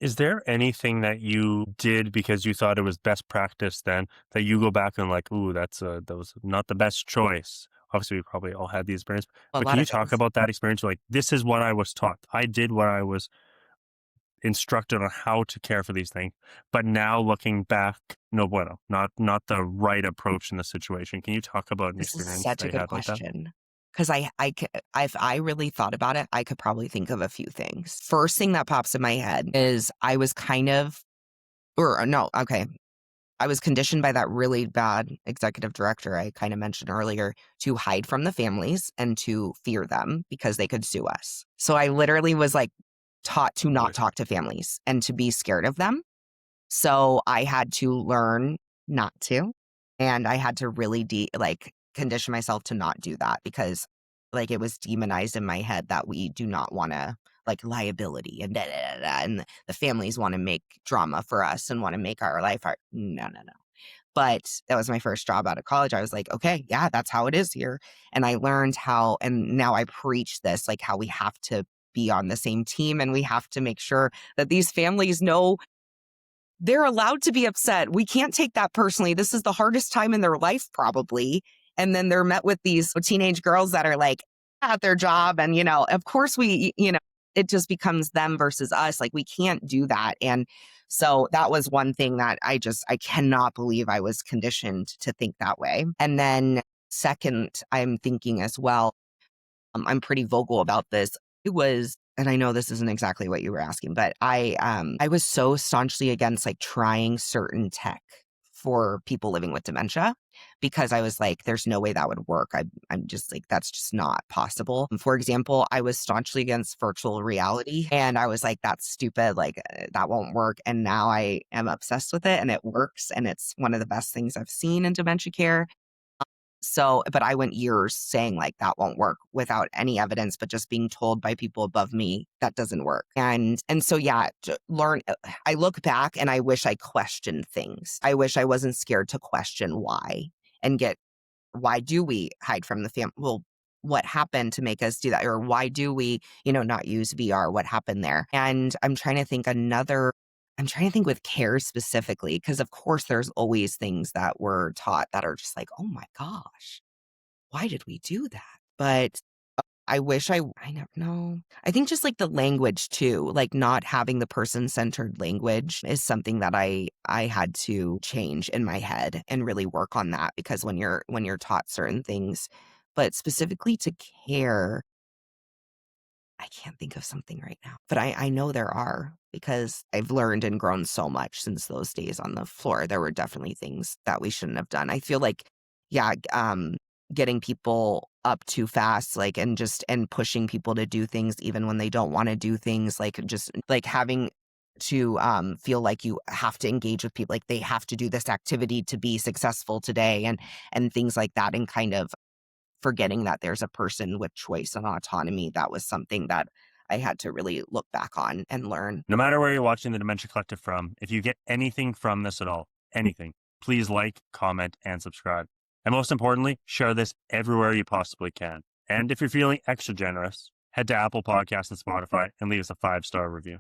Is there anything that you did because you thought it was best practice then that you go back and like, ooh, that was not the best choice? Obviously, we probably all had the experience, A but can lot you of talk things. about that experience? Like, this is what I was taught. I did what I was instructed on how to care for these things, but now looking back, no bueno, not the right approach in the situation. Can you talk about an This is experience such that a you good had like that? question. Because if I really thought about it, I could probably think of a few things. First thing that pops in my head is I was kind of, or no, okay. I was conditioned by that really bad executive director I kind of mentioned earlier to hide from the families and to fear them because they could sue us. So I literally was like taught to not Boy. talk to families and to be scared of them. So I had to learn not to. And I had to really like condition myself to not do that because like it was demonized in my head that we do not want to like liability and da, da, da, da, and the families want to make drama for us and want to make our life hard. No, no, no. But that was my first job out of college. I was like, okay, yeah, that's how it is here. And I learned how, and now I preach this, like how we have to be on the same team and we have to make sure that these families know they're allowed to be upset. We can't take that personally. This is the hardest time in their life, probably. And then they're met with these teenage girls that are like at their job. And, of course it just becomes them versus us. Like we can't do that. And so that was one thing that I cannot believe I was conditioned to think that way. And then second, I'm thinking as well, I'm pretty vocal about this. It was, and I know this isn't exactly what you were asking, but I was so staunchly against like trying certain tech for people living with dementia because I was like, there's no way that would work. I'm just like, that's just not possible. For example, I was staunchly against virtual reality and I was like, that's stupid. Like that won't work. And now I am obsessed with it and it works. And it's one of the best things I've seen in dementia care. So, but I went years saying like that won't work without any evidence, but just being told by people above me that doesn't work. And so yeah, to learn. I look back and I wish I questioned things. I wish I wasn't scared to question why and get why do we hide from the family? Well, what happened to make us do that? Or why do we, not use VR? What happened there? And I'm trying to think with care specifically, because of course there's always things that we're taught that are just like, oh my gosh, why did we do that? But I never know. I think just like the language too, like not having the person-centered language is something that I had to change in my head and really work on that because when you're taught certain things, but specifically to care, I can't think of something right now. But I know there are because I've learned and grown so much since those days on the floor. There were definitely things that we shouldn't have done. I feel like, yeah, getting people up too fast, like, and pushing people to do things even when they don't want to do things, like, just like having to feel like you have to engage with people, like they have to do this activity to be successful today and things like that, and kind of forgetting that there's a person with choice and autonomy. That was something that I had to really look back on and learn. No matter where you're watching the Dementia Collective from, if you get anything from this at all, anything, please like, comment, and subscribe. And most importantly, share this everywhere you possibly can. And if you're feeling extra generous, head to Apple Podcasts and Spotify and leave us a 5-star review.